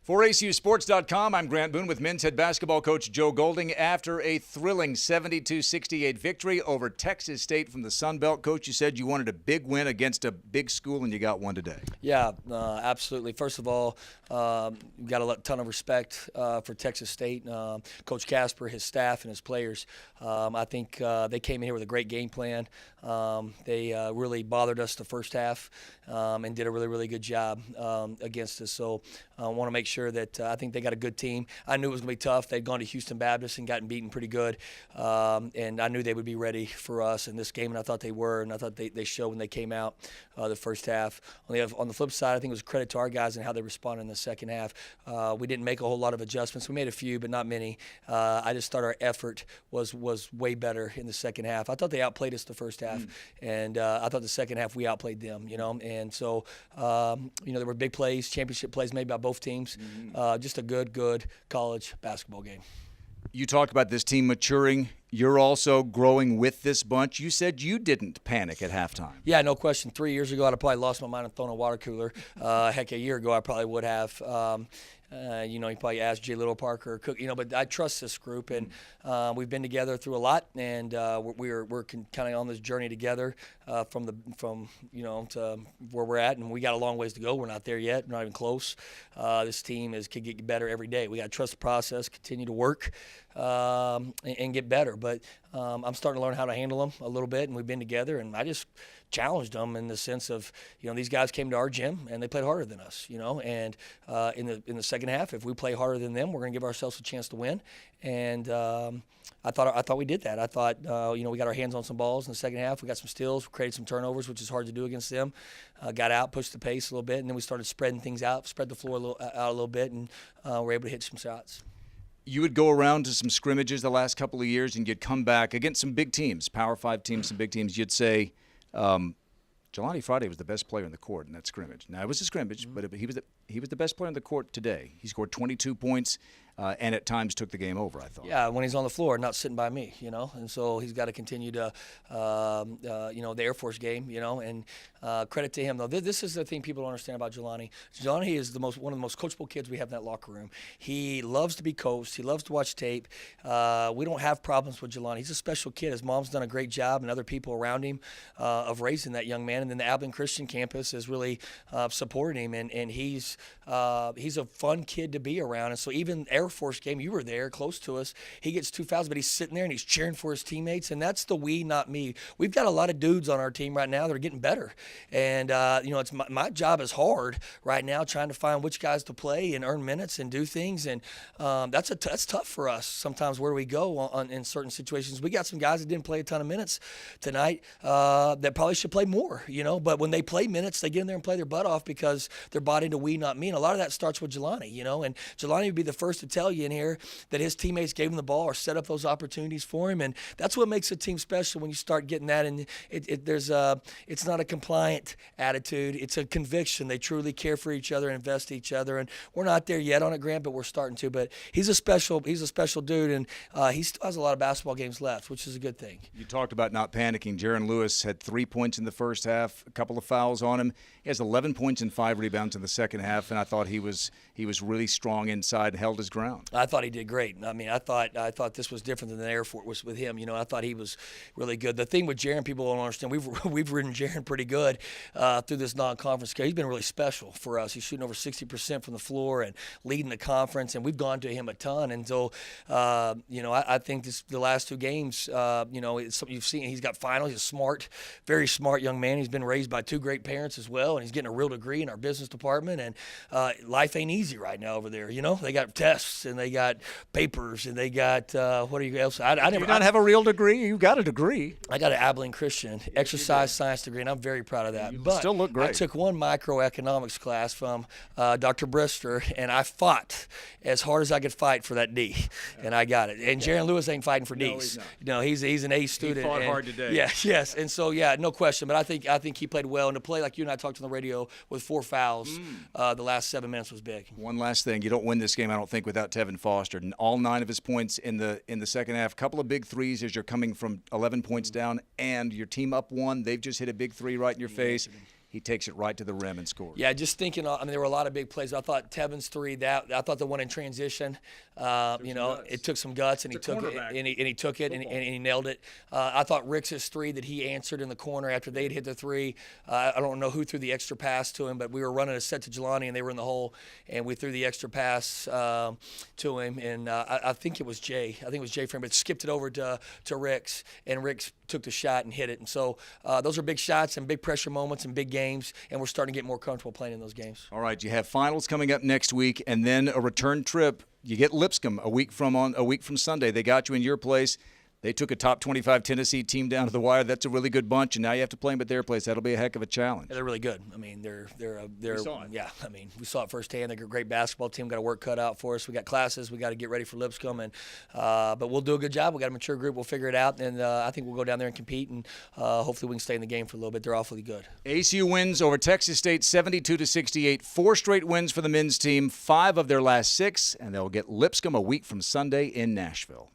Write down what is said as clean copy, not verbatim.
For ACUSports.com, I'm Grant Boone with men's head basketball coach Joe Golding. After a thrilling 72-68 victory over Texas State from the Sun Belt, Coach, you said you wanted a big win against a big school, and you got one today. Yeah, absolutely. First of all, we've got a ton of respect for Texas State. Coach Casper, his staff, and his players. I think they came in here with a great game plan. They really bothered us the first half and did a really, really good job against us. So I want to make sure that I think they got a good team. I knew it was going to be tough. They'd gone to Houston Baptist and gotten beaten pretty good. And I knew they would be ready for us in this game, and I thought they were, and I thought they showed when they came out the first half. On the flip side, I think it was credit to our guys and how they responded in the second half. We didn't make a whole lot of adjustments. We made a few, but not many. I just thought our effort was way better in the second half. I thought they outplayed us the first half, and I thought the second half we outplayed them, And so, there were big plays, championship plays made by both teams. Just a good college basketball game. You talked about this team maturing. You're also growing with this bunch. You said you didn't panic at halftime. Yeah, no question. 3 years ago, I'd have probably lost my mind and thrown a water cooler. Heck, a year ago, I probably would have. You probably asked Jay Little Parker or Cook, but I trust this group, and we've been together through a lot, and we're kind of on this journey together from to where we're at, and we got a long ways to go. We're not there yet. We're not even close. This team could get better every day. We got to trust the process, continue to work, and get better. But I'm starting to learn how to handle them a little bit, and we've been together, and I just challenged them in the sense of, these guys came to our gym and they played harder than us, and in the second half, if we play harder than them, we're going to give ourselves a chance to win. And I thought we did that. I thought, we got our hands on some balls in the second half. We got some steals, created some turnovers, which is hard to do against them. Got out, pushed the pace a little bit, and then we started spreading things out, spread the floor out a little bit, and we're able to hit some shots. You would go around to some scrimmages the last couple of years, and you'd come back against some big teams, Power 5 teams, some big teams. You'd say, Jelani Friday was the best player in the court in that scrimmage. Now, it was a scrimmage, but he was the best player in the court today. He scored 22 points and at times took the game over, I thought. Yeah, when he's on the floor, not sitting by me, And so he's got to continue to, the Air Force game, and credit to him, though. This is the thing people don't understand about Jelani. Jelani is one of the most coachable kids we have in that locker room. He loves to be coached. He loves to watch tape. We don't have problems with Jelani. He's a special kid. His mom's done a great job, and other people around him of raising that young man. And then the Abilene Christian campus has really supported him, and he's a fun kid to be around. And so even Air Force game, you were there, close to us. He gets 2 fouls, but he's sitting there and he's cheering for his teammates, and that's the we, not me. We've got a lot of dudes on our team right now that are getting better, and it's my job is hard right now, trying to find which guys to play and earn minutes and do things, and that's tough for us sometimes where we go in certain situations. We got some guys that didn't play a ton of minutes tonight that probably should play more, but when they play minutes, they get in there and play their butt off because they're bought into we, not me, and a lot of that starts with Jelani, and Jelani would be the first to tell you in here that his teammates gave him the ball or set up those opportunities for him, and that's what makes a team special when you start getting that. And it's not a compliant attitude; it's a conviction. They truly care for each other, invest in each other, and we're not there yet on it, Grant, but we're starting to. But he's a special dude, and he still has a lot of basketball games left, which is a good thing. You talked about not panicking. Jaron Lewis had 3 points in the first half, a couple of fouls on him. He has 11 points and 5 rebounds in the second half, and I thought he was really strong inside and held his ground. I thought he did great. I mean, I thought this was different than the Air Force was with him. I thought he was really good. The thing with Jaron, people don't understand. We've ridden Jaron pretty good through this non-conference. He's been really special for us. He's shooting over 60% from the floor and leading the conference, and we've gone to him a ton. And so, I think the last 2 games, it's something you've seen. He's got finals. He's a smart, very smart young man. He's been raised by 2 great parents as well, and he's getting a real degree in our business department. And life ain't easy right now over there. They got tests and they got papers and they got what are you else? I never. You not have a real degree. You got a degree. I got an Abilene Christian exercise science degree, and I'm very proud of that. But still look great. I took one microeconomics class from Dr. Brister, and I fought as hard as I could fight for that D, and I got it. And Jaron Lewis ain't fighting for Ds. No, he's an A student. He fought hard today. Yes, and so no question. But I think he played well, and to play like you and I talked on the radio with 4 fouls the last 7 minutes was big. One last thing, you don't win this game, I don't think, without Tevin Foster. And all 9 of his points in the second half. A couple of big threes as you're coming from 11 points down, and your team up 1. They've just hit a big 3 right in your face. he takes it right to the rim and scores. Yeah, just thinking. I mean, there were a lot of big plays. I thought Tevin's three. I thought the one in transition. It took some guts, and he took it, and he took it, and he nailed it. I thought Rick's three that he answered in the corner after they'd hit the three. I don't know who threw the extra pass to him, but we were running a set to Jelani, and they were in the hole, and we threw the extra pass to him, and I think it was Jay. I think it was Jay for him, but skipped it over to Rick's, and Rick's took the shot and hit it. And so those are big shots and big pressure moments and big games, and we're starting to get more comfortable playing in those games. All right, you have finals coming up next week, and then a return trip. You get Lipscomb a week from Sunday. They got you in your place. They took a top 25 Tennessee team down to the wire. That's a really good bunch, and now you have to play them at their place. That'll be a heck of a challenge. Yeah, they're really good. I mean, they're we saw it. Yeah. I mean, we saw it firsthand. They're a great basketball team. Got a work cut out for us. We got classes. We got to get ready for Lipscomb, and but we'll do a good job. We got a mature group. We'll figure it out, and I think we'll go down there and compete, and hopefully we can stay in the game for a little bit. They're awfully good. ACU wins over Texas State 72-68. 4 straight wins for the men's team, 5 of their last 6, and they'll get Lipscomb a week from Sunday in Nashville.